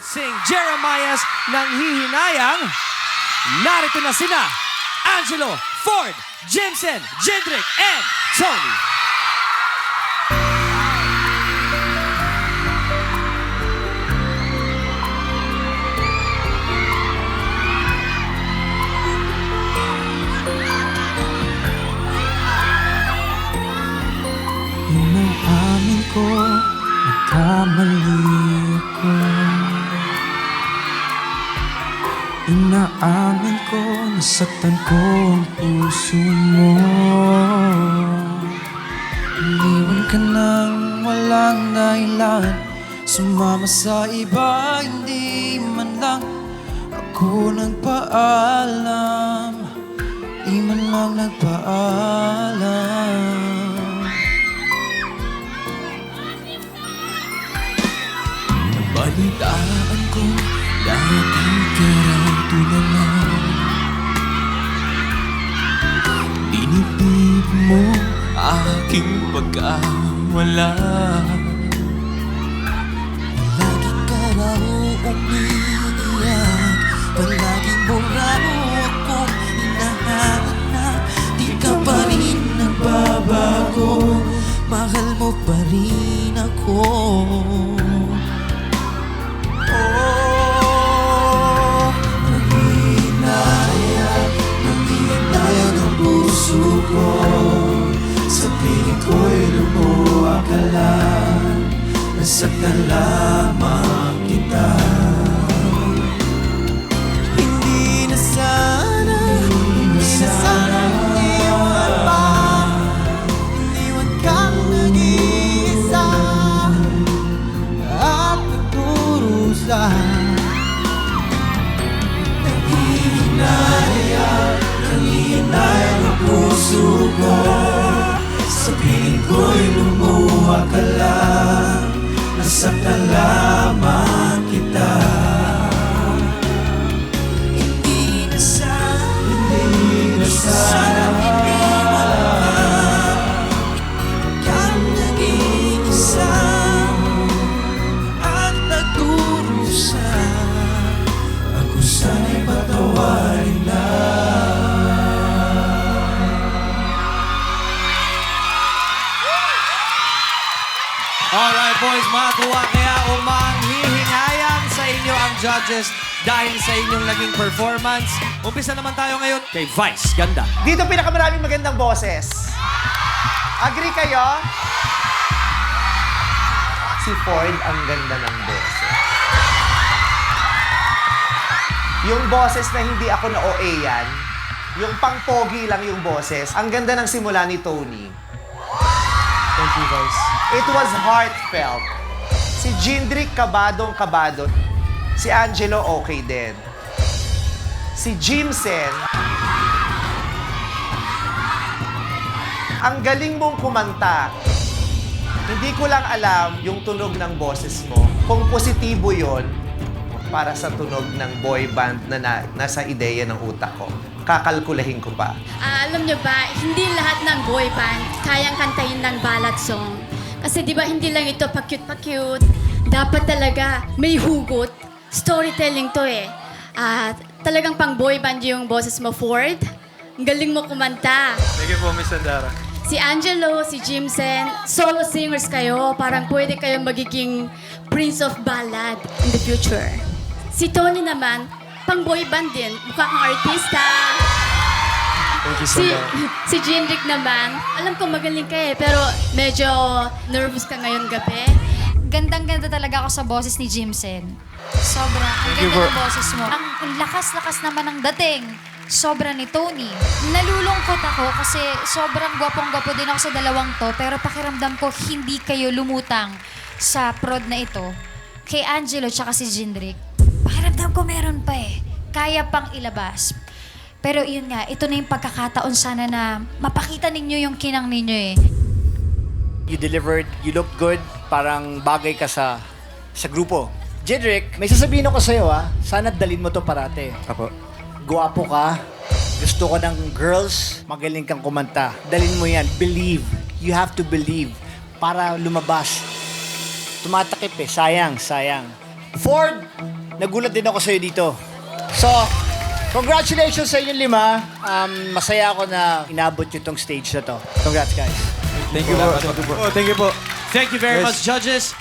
Sing Jeremias ng hihinayang. Narito na sina Angelo, Ford, Jimson, Jindrik, and Tony. Inaamin ko, nagkamali ako. Inaamin ko, nasaktan ko ang puso mo. Iniwan ka nang walang dahilan, sumama sa iba, hindi man lang ako nagpaalam. Di man lang nagpaalam. Balitaan ko, lagi ka raw tulala. Dinibdib mo aking pagkawala. Lagi ka raw umiiyak, palagi mo raw akong hinahanap. Di ka pa rin nagbabago, mahal mo pa rin ako. Sa piling ko'y lumuha ka lang, nasaktan lamang kita. Hindi na sana iniwan pa, iniwan kang nag-iisa at nagdurusa. Nangihinayang ang puso ko, sa piling ko'y lumuha ka lang, nasaktan lamang kita. Hindi na sana kang nag-iisa at nagdurusa. Ako sana'y patawarin na. Alright boys, makakuha kaya umanghihinayang sa inyo ang judges dahil sa inyong naging performance. Umpisa naman tayo ngayon kay Vice. Ganda. Dito pinakamaraming magandang boses. Agree kayo? Si Ford ang ganda ng boses. Yung boses na hindi ako na OA yan, yung pang-pogi lang yung boses, ang ganda ng simula ni Tony. Thank you, Vice. It was heartfelt. Si Jindrik, kabadong-kabado. Si Angelo, okay din. Si Jimson, ang galing mong kumanta. Hindi ko lang alam yung tunog ng boses mo. Kung positibo yon para sa tunog ng boy band na nasa ideya ng utak ko. Kakalkulahin ko pa. Alam nyo ba, hindi lahat ng boy band kayang kantahin ng ballad song. Kasi di ba hindi lang ito pa-cute. Dapat talaga may hugot. Storytelling to eh. Talagang pang boy band yung boses mo, Ford. Ang galing mo kumanta. Thank you po, Miss Sandara. Si Angelo, si Jimson, solo singers kayo. Parang pwede kayong magiging Prince of Ballad in the future. Si Tony naman, pang boy band din. Mukha kang artista. Thank you, Si, Sandra. si Jindrik naman, alam ko magaling ka eh, pero medyo nervous ka ngayon gabi. Gandang-ganda talaga ako sa boses ni Jimson. Sobra. Ang ganda ng boses mo. Ang lakas-lakas naman ng dating. Sobra ni Tony. Nalulungkot ako kasi sobrang gwapong-gwapo din ako sa dalawang to, pero pakiramdam ko hindi kayo lumutang sa prod na ito. Kay Angelo tsaka si Jindrik, pakiramdam ko meron pa eh. Kaya pang ilabas. Pero yun nga, ito na yung pagkakataon sana na mapakita ninyo yung kinang ninyo eh. You delivered, you looked good, parang bagay ka sa grupo. Jedrick, may sasabihin ako sa'yo sana dalin mo to parate. Apo. Guwapo ka, gusto ko ng girls, magaling kang kumanta. Dalin mo yan, believe. You have to believe para lumabas. Tumatakip sayang. Ford, nagulat din ako sa'yo dito. So, congratulations sa inyong 5. Masaya ako na inabot nyo tong stage na to. Congrats, guys. Thank you po. Thank you po. Thank you very much, judges.